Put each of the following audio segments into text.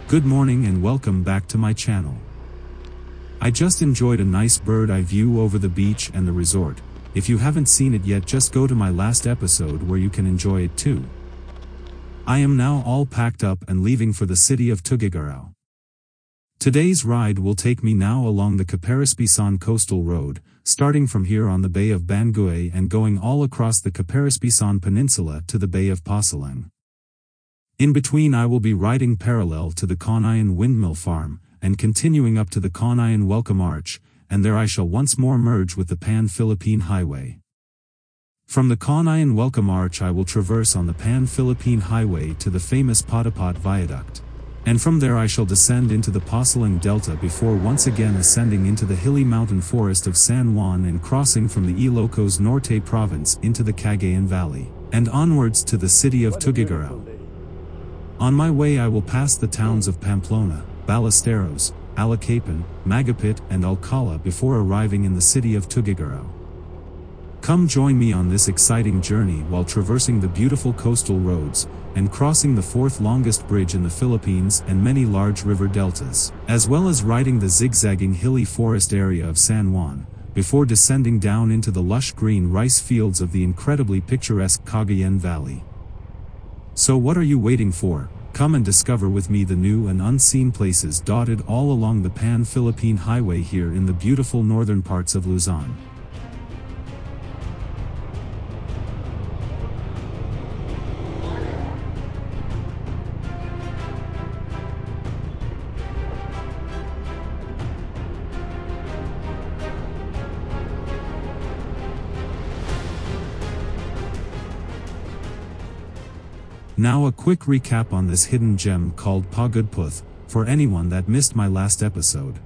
Good morning and welcome back to my channel. I just enjoyed a nice bird-eye view over the beach and the resort. If you haven't seen it yet, just go to my last episode where you can enjoy it too. I am now all packed up and leaving for the city of Tuguegarao. Today's ride will take me now along the Caparaspesan coastal road, starting from here on the Bay of Banguay and going all across the Caparaspesan Peninsula to the Bay of Pasilang. In between I will be riding parallel to the Cagayan Windmill Farm, and continuing up to the Cagayan Welcome Arch, and there I shall once more merge with the Pan-Philippine Highway. From the Cagayan Welcome Arch I will traverse on the Pan-Philippine Highway to the famous Patap viaduct. And from there I shall descend into the Pasilang Delta before once again ascending into the hilly mountain forest of San Juan and crossing from the Ilocos Norte province into the Cagayan Valley, and onwards to the city of Tuguegarao. On my way I will pass the towns of Pamplona, Ballesteros, Alacapan, Magapit and Alcala before arriving in the city of Tuguegarao. Come join me on this exciting journey while traversing the beautiful coastal roads, and crossing the fourth longest bridge in the Philippines and many large river deltas, as well as riding the zigzagging hilly forest area of San Juan, before descending down into the lush green rice fields of the incredibly picturesque Cagayan Valley. So what are you waiting for? Come and discover with me the new and unseen places dotted all along the Pan-Philippine Highway here in the beautiful northern parts of Luzon. Now a quick recap on this hidden gem called Pagudpud, for anyone that missed my last episode.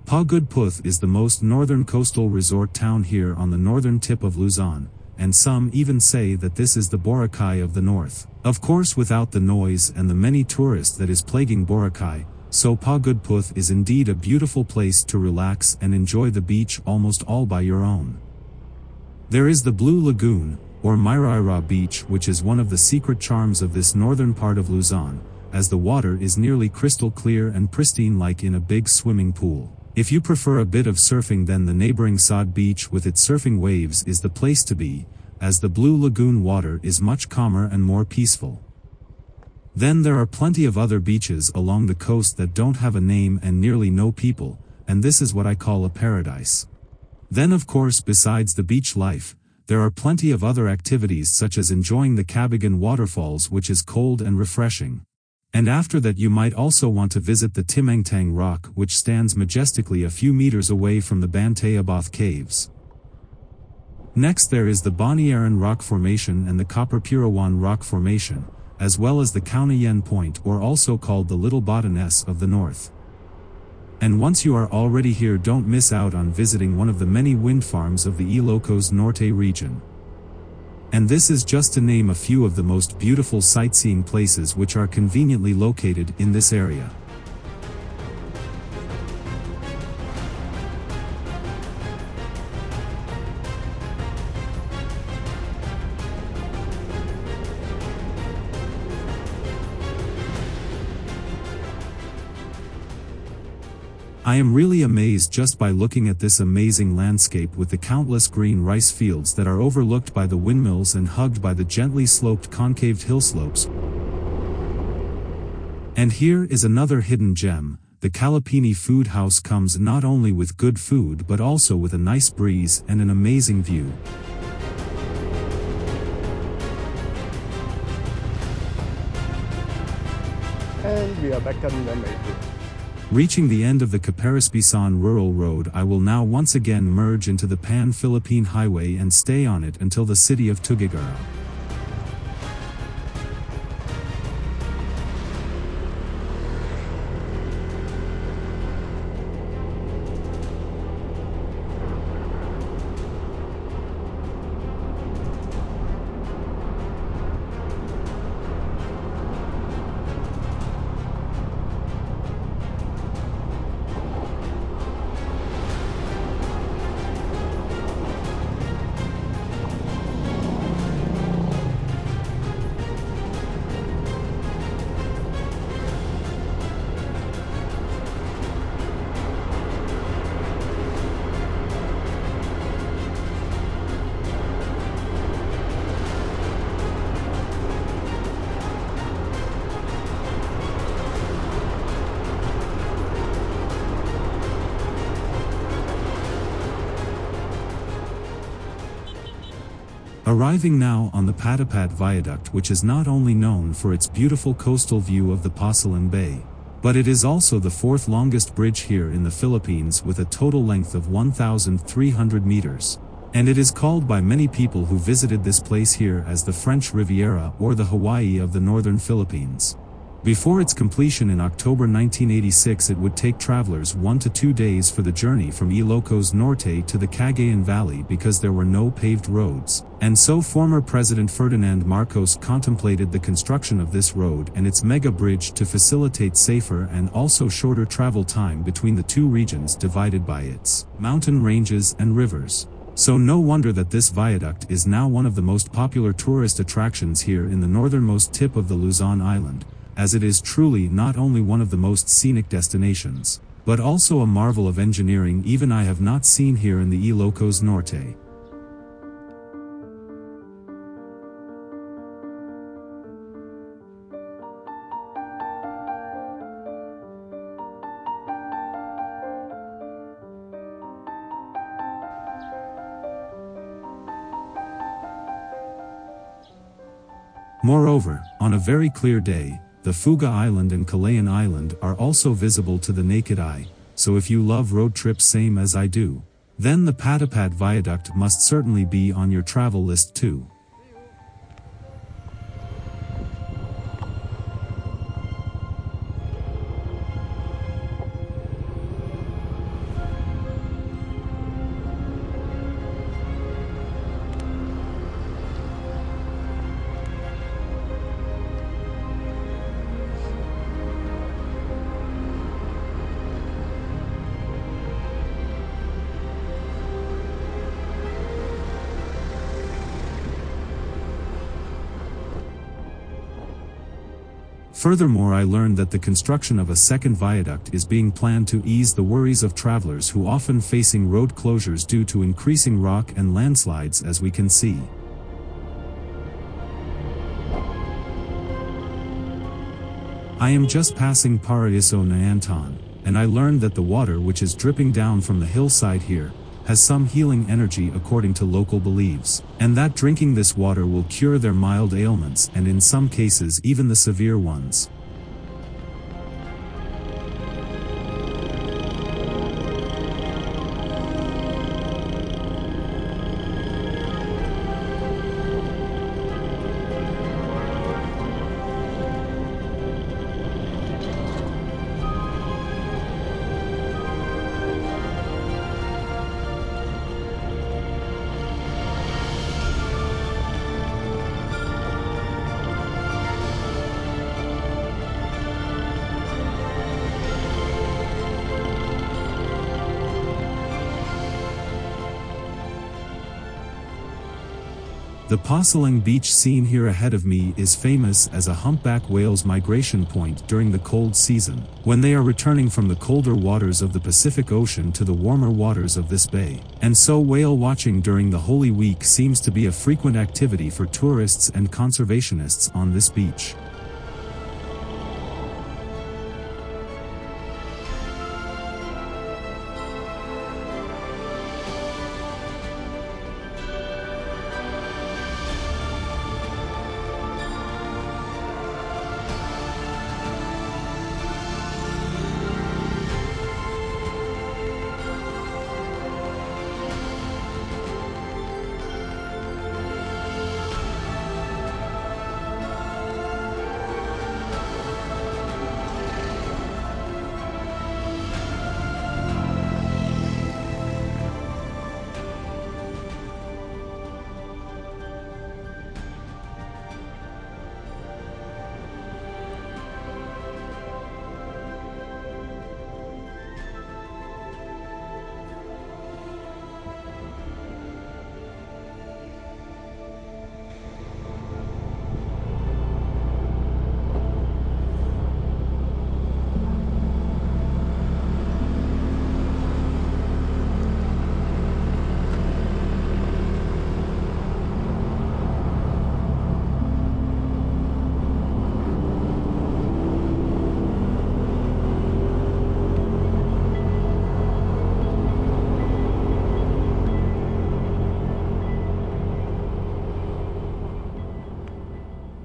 Pagudpud is the most northern coastal resort town here on the northern tip of Luzon, and some even say that this is the Boracay of the north. Of course without the noise and the many tourists that is plaguing Boracay, so Pagudpud is indeed a beautiful place to relax and enjoy the beach almost all by your own. There is the Blue Lagoon, or Miraira Beach, which is one of the secret charms of this northern part of Luzon, as the water is nearly crystal clear and pristine like in a big swimming pool. If you prefer a bit of surfing, then the neighboring Sod Beach with its surfing waves is the place to be, as the Blue Lagoon water is much calmer and more peaceful. Then there are plenty of other beaches along the coast that don't have a name and nearly no people, and this is what I call a paradise. Then of course besides the beach life, there are plenty of other activities such as enjoying the Cabagan waterfalls, which is cold and refreshing. And after that you might also want to visit the Timangtang rock, which stands majestically a few meters away from the Bantayabath caves. Next there is the Boniaran rock formation and the Kapurpurawan rock formation, as well as the Caunayan Point, or also called the Little Batanes of the north. And once you are already here, don't miss out on visiting one of the many wind farms of the Ilocos Norte region. And this is just to name a few of the most beautiful sightseeing places which are conveniently located in this area. I am really amazed just by looking at this amazing landscape with the countless green rice fields that are overlooked by the windmills and hugged by the gently sloped concaved hillslopes. And here is another hidden gem. The Calapini Food House comes not only with good food but also with a nice breeze and an amazing view. And we are back on the main. Reaching the end of the Caparaspesan Rural Road, I will now once again merge into the Pan-Philippine Highway and stay on it until the city of Tuguegarao. Arriving now on the Patap viaduct, which is not only known for its beautiful coastal view of the Pasilan Bay, but it is also the fourth longest bridge here in the Philippines with a total length of 1,300 meters. And it is called by many people who visited this place here as the French Riviera or the Hawaii of the northern Philippines. Before its completion in October 1986, it would take travelers 1 to 2 days for the journey from Ilocos Norte to the Cagayan Valley because there were no paved roads, and so former President Ferdinand Marcos contemplated the construction of this road and its mega bridge to facilitate safer and also shorter travel time between the two regions divided by its mountain ranges and rivers. So no wonder that this viaduct is now one of the most popular tourist attractions here in the northernmost tip of the Luzon Island, as it is truly not only one of the most scenic destinations, but also a marvel of engineering even I have not seen here in the Ilocos Norte. Moreover, on a very clear day, the Fuga Island and Cagayan Island are also visible to the naked eye, so if you love road trips same as I do, then the Patap viaduct must certainly be on your travel list too. Furthermore, I learned that the construction of a second viaduct is being planned to ease the worries of travelers who often facing road closures due to increasing rock and landslides, as we can see. I am just passing Paraiso na Anton, and I learned that the water which is dripping down from the hillside here has some healing energy according to local beliefs, and that drinking this water will cure their mild ailments and in some cases even the severe ones. The Pasilan beach seen here ahead of me is famous as a humpback whale's migration point during the cold season, when they are returning from the colder waters of the Pacific Ocean to the warmer waters of this bay. And so whale watching during the Holy Week seems to be a frequent activity for tourists and conservationists on this beach.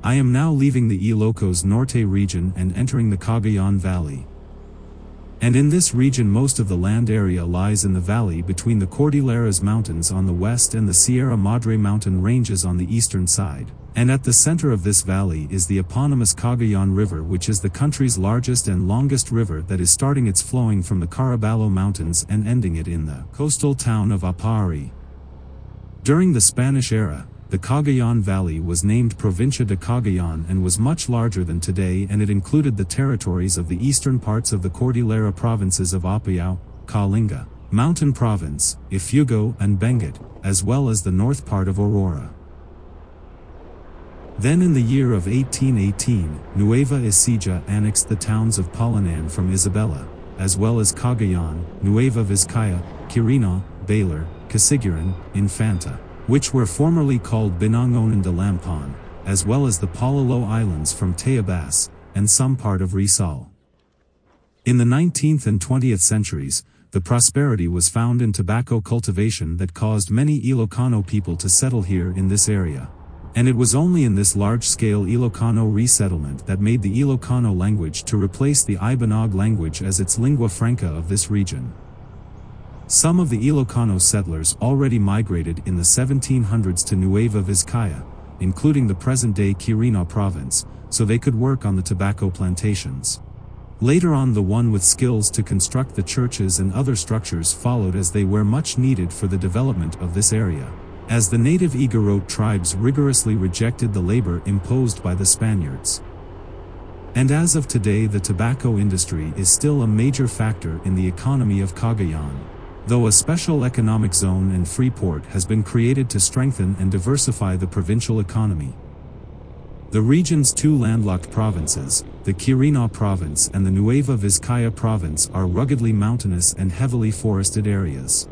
I am now leaving the Ilocos Norte region and entering the Cagayan Valley. And in this region most of the land area lies in the valley between the Cordilleras Mountains on the west and the Sierra Madre mountain ranges on the eastern side. And at the center of this valley is the eponymous Cagayan River, which is the country's largest and longest river that is starting its flowing from the Caraballo Mountains and ending it in the coastal town of Apari. During the Spanish era, the Cagayan Valley was named Provincia de Cagayan and was much larger than today, and it included the territories of the eastern parts of the Cordillera provinces of Apayao, Kalinga, Mountain Province, Ifugao and Benguet, as well as the north part of Aurora. Then in the year of 1818, Nueva Ecija annexed the towns of Palanan from Isabela, as well as Cagayan, Nueva Vizcaya, Quirino, Baler, Casiguran, Infanta, which were formerly called Binangonan de Lampon, as well as the Pololo Islands from Tayabas, and some part of Rizal. In the 19th and 20th centuries, the prosperity was found in tobacco cultivation that caused many Ilocano people to settle here in this area. And it was only in this large-scale Ilocano resettlement that made the Ilocano language to replace the Ibanog language as its lingua franca of this region. Some of the Ilocano settlers already migrated in the 1700s to Nueva Vizcaya, including the present-day Quirino province, so they could work on the tobacco plantations. Later on, the one with skills to construct the churches and other structures followed, as they were much needed for the development of this area, as the native Igorot tribes rigorously rejected the labor imposed by the Spaniards. And as of today, the tobacco industry is still a major factor in the economy of Cagayan, though a special economic zone and free port has been created to strengthen and diversify the provincial economy. The region's two landlocked provinces, the Quirino province and the Nueva Vizcaya province, are ruggedly mountainous and heavily forested areas.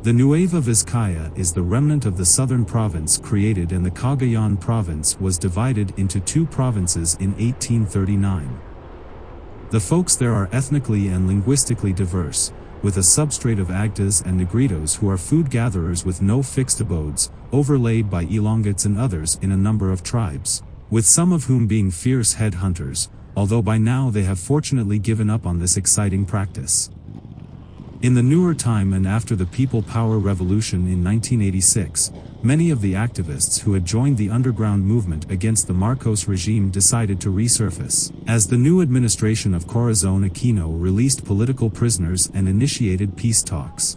The Nueva Vizcaya is the remnant of the southern province created, and the Cagayan province was divided into two provinces in 1839. The folks there are ethnically and linguistically diverse, with a substrate of Agdas and Negritos who are food gatherers with no fixed abodes, overlaid by Ilongots and others in a number of tribes, with some of whom being fierce headhunters, although by now they have fortunately given up on this exciting practice. In the newer time and after the People Power Revolution in 1986, many of the activists who had joined the underground movement against the Marcos regime decided to resurface, as the new administration of Corazon Aquino released political prisoners and initiated peace talks.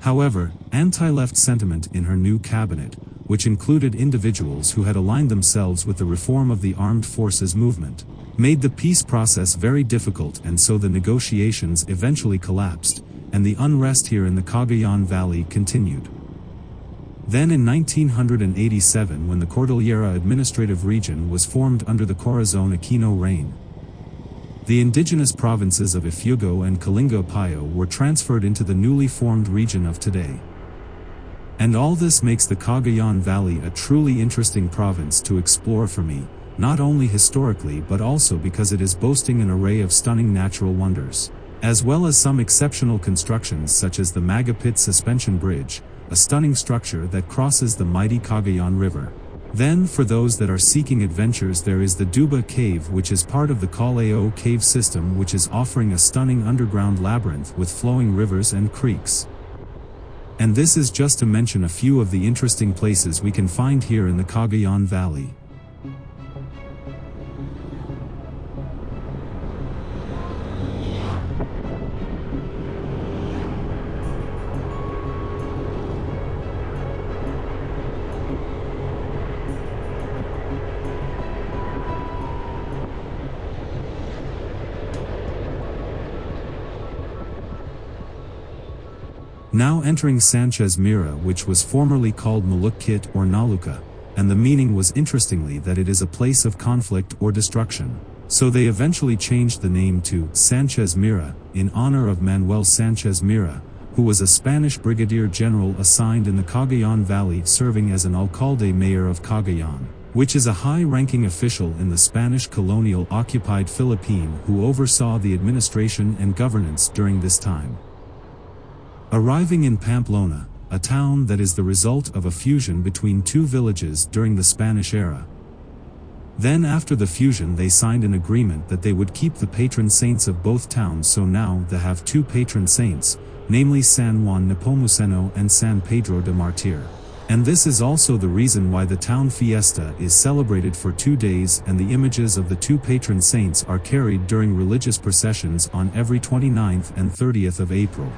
However, anti-left sentiment in her new cabinet, which included individuals who had aligned themselves with the reform of the armed forces movement, made the peace process very difficult, and so the negotiations eventually collapsed, and the unrest here in the Cagayan Valley continued. Then in 1987, when the Cordillera Administrative Region was formed under the Corazon Aquino reign, the indigenous provinces of Ifugao and Kalinga Payo were transferred into the newly formed region of today. And all this makes the Cagayan Valley a truly interesting province to explore for me, not only historically but also because it is boasting an array of stunning natural wonders, as well as some exceptional constructions such as the Magapit Suspension Bridge, a stunning structure that crosses the mighty Cagayan River. Then for those that are seeking adventures, there is the Duba Cave, which is part of the Calao cave system, which is offering a stunning underground labyrinth with flowing rivers and creeks. And this is just to mention a few of the interesting places we can find here in the Cagayan Valley. Now entering Sanchez Mira, which was formerly called Malukit or Naluka, and the meaning was interestingly that it is a place of conflict or destruction. So they eventually changed the name to Sanchez Mira, in honor of Manuel Sanchez Mira, who was a Spanish brigadier general assigned in the Cagayan Valley, serving as an alcalde mayor of Cagayan, which is a high-ranking official in the Spanish colonial-occupied Philippines who oversaw the administration and governance during this time. Arriving in Pamplona, a town that is the result of a fusion between two villages during the Spanish era, Then after the fusion they signed an agreement that they would keep the patron saints of both towns, so now they have two patron saints, namely San Juan Nepomuceno and San Pedro de Martir. And this is also the reason why the town fiesta is celebrated for 2 days, and the images of the two patron saints are carried during religious processions on every 29th and 30th of April.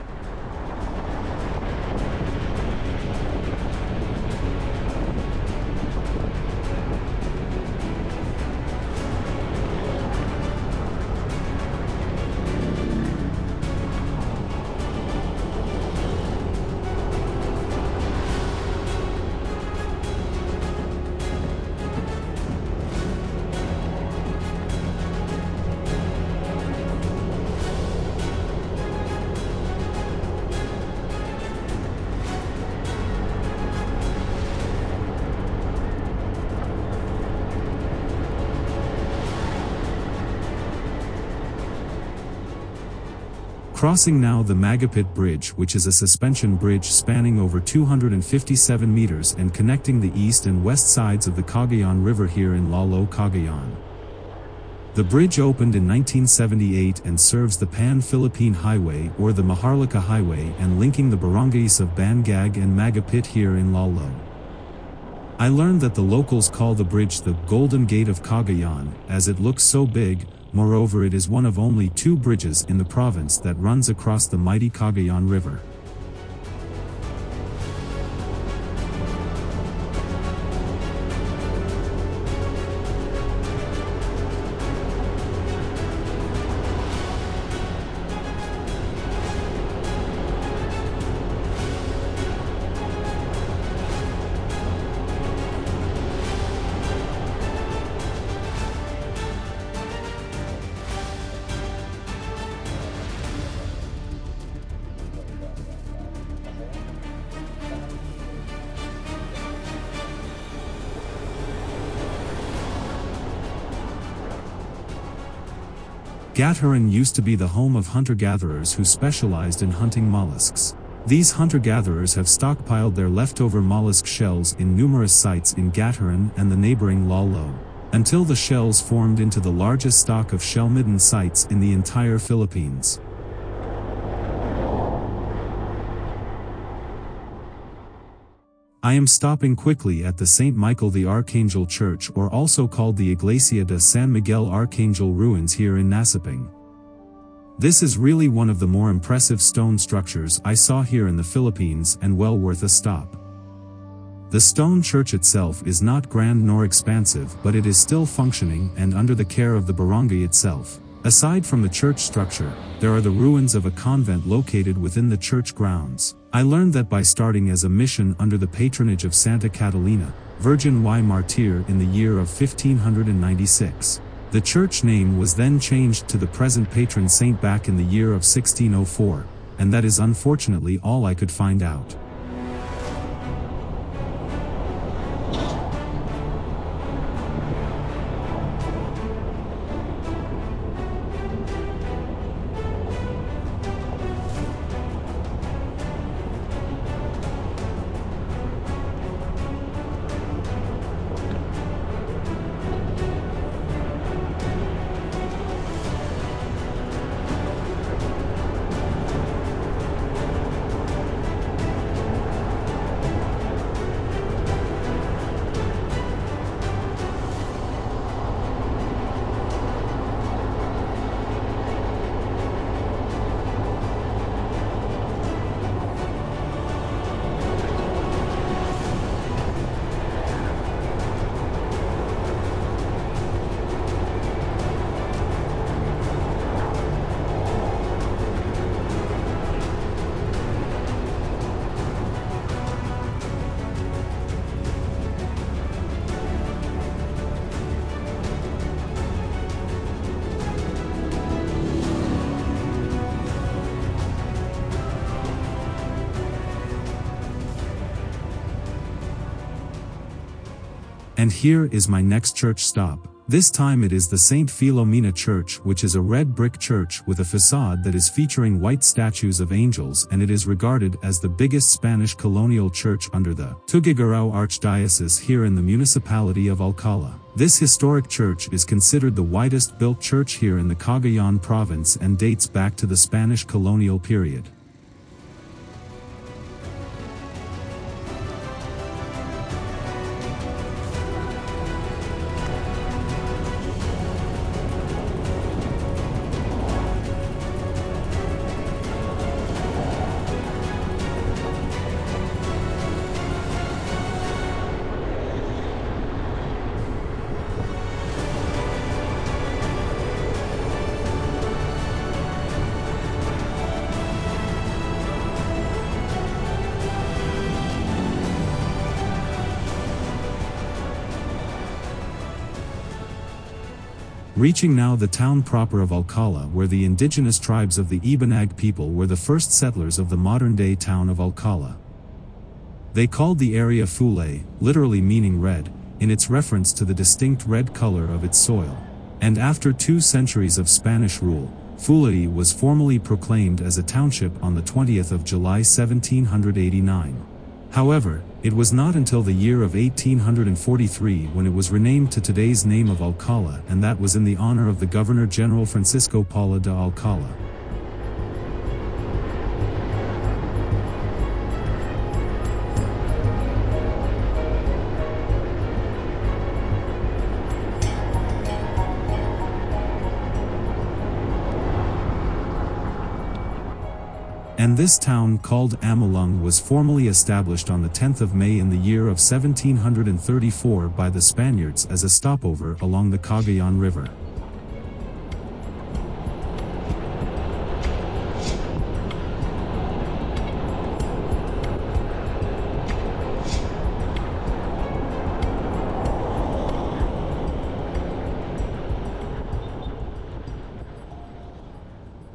Crossing now the Magapit Bridge, which is a suspension bridge spanning over 257 meters and connecting the east and west sides of the Cagayan River here in Lalo, Cagayan. The bridge opened in 1978 and serves the Pan-Philippine Highway or the Maharlika Highway and linking the barangays of Bangag and Magapit here in Lalo. I learned that the locals call the bridge the Golden Gate of Cagayan, as it looks so big. Moreover, it is one of only 2 bridges in the province that runs across the mighty Cagayan River. Garin used to be the home of hunter-gatherers who specialized in hunting mollusks. These hunter-gatherers have stockpiled their leftover mollusk shells in numerous sites in Garin and the neighboring Lalo, until the shells formed into the largest stock of shell-midden sites in the entire Philippines. I am stopping quickly at the St. Michael the Archangel Church, or also called the Iglesia de San Miguel Arcangel ruins here in Nasiping. This is really one of the more impressive stone structures I saw here in the Philippines and well worth a stop. The stone church itself is not grand nor expansive, but it is still functioning and under the care of the barangay itself. Aside from the church structure, there are the ruins of a convent located within the church grounds. I learned that by starting as a mission under the patronage of Santa Catalina, Virgin y Martir in the year of 1596. The church name was then changed to the present patron saint back in the year of 1604, and that is unfortunately all I could find out. And here is my next church stop, This time it is the Saint Filomena Church, which is a red brick church with a facade that is featuring white statues of angels, and it is regarded as the biggest Spanish colonial church under the Tuguegarao Archdiocese here in the municipality of Alcala. This historic church is considered the widest built church here in the Cagayan province and dates back to the Spanish colonial period. Reaching now the town proper of Alcala, where the indigenous tribes of the Ibanag people were the first settlers of the modern-day town of Alcala. They called the area Fulay, literally meaning red, in its reference to the distinct red color of its soil. And after 2 centuries of Spanish rule, Fulay was formally proclaimed as a township on the 20th of July 1789. However, it was not until the year of 1843 when it was renamed to today's name of Alcala, and that was in the honor of the Governor-General Francisco Paula de Alcala. And this town called Amulung was formally established on the 10th of May in the year of 1734 by the Spaniards as a stopover along the Cagayan River.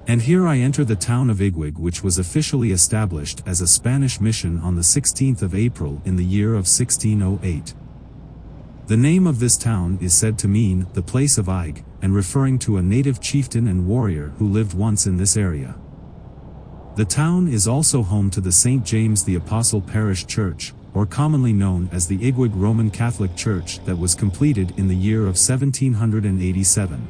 And here I enter the town of Iguig, which was officially established as a Spanish mission on the 16th of April in the year of 1608. The name of this town is said to mean the place of Ig, and referring to a native chieftain and warrior who lived once in this area. The town is also home to the St. James the Apostle Parish Church, or commonly known as the Iguig Roman Catholic Church, that was completed in the year of 1787.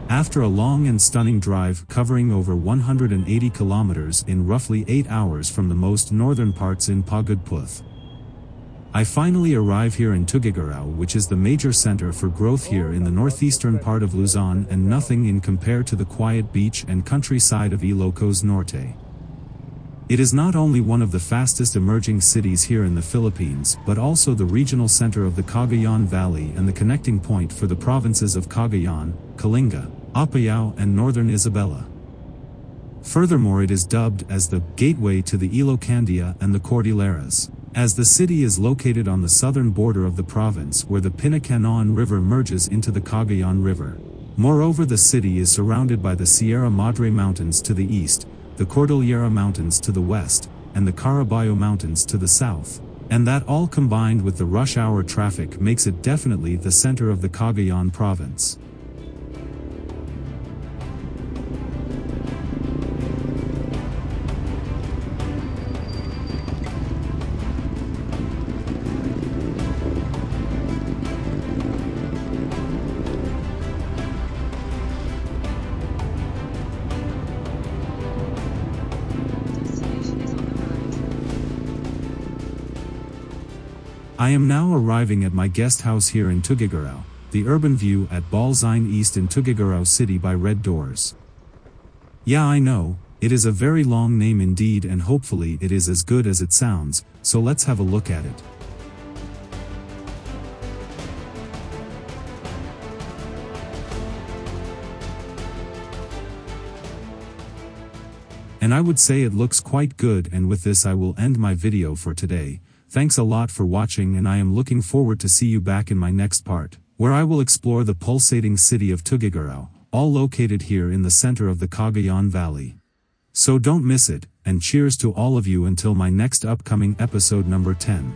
After a long and stunning drive covering over 180 kilometers in roughly 8 hours from the most northern parts in Pagudpud, I finally arrive here in Tuguegarao, which is the major center for growth here in the northeastern part of Luzon, and nothing in compare to the quiet beach and countryside of Ilocos Norte. It is not only one of the fastest emerging cities here in the Philippines, but also the regional center of the Cagayan Valley and the connecting point for the provinces of Cagayan, Kalinga, Apayao and northern Isabela. Furthermore, it is dubbed as the gateway to the Ilocandia and the Cordilleras, as the city is located on the southern border of the province where the Pinacanoan River merges into the Cagayan River. Moreover, the city is surrounded by the Sierra Madre Mountains to the east, the Cordillera Mountains to the west, and the Caraballo Mountains to the south. And that all combined with the rush hour traffic makes it definitely the center of the Cagayan province. I am now arriving at my guest house here in Tuguegarao, the urban view at Balzine East in Tuguegarao City by Red Doors. Yeah, I know, it is a very long name indeed, and hopefully it is as good as it sounds, so let's have a look at it. And I would say it looks quite good, and with this I will end my video for today. Thanks a lot for watching, and I am looking forward to see you back in my next part, where I will explore the pulsating city of Tuguegarao, all located here in the center of the Cagayan Valley. So don't miss it, and cheers to all of you until my next upcoming episode number 10.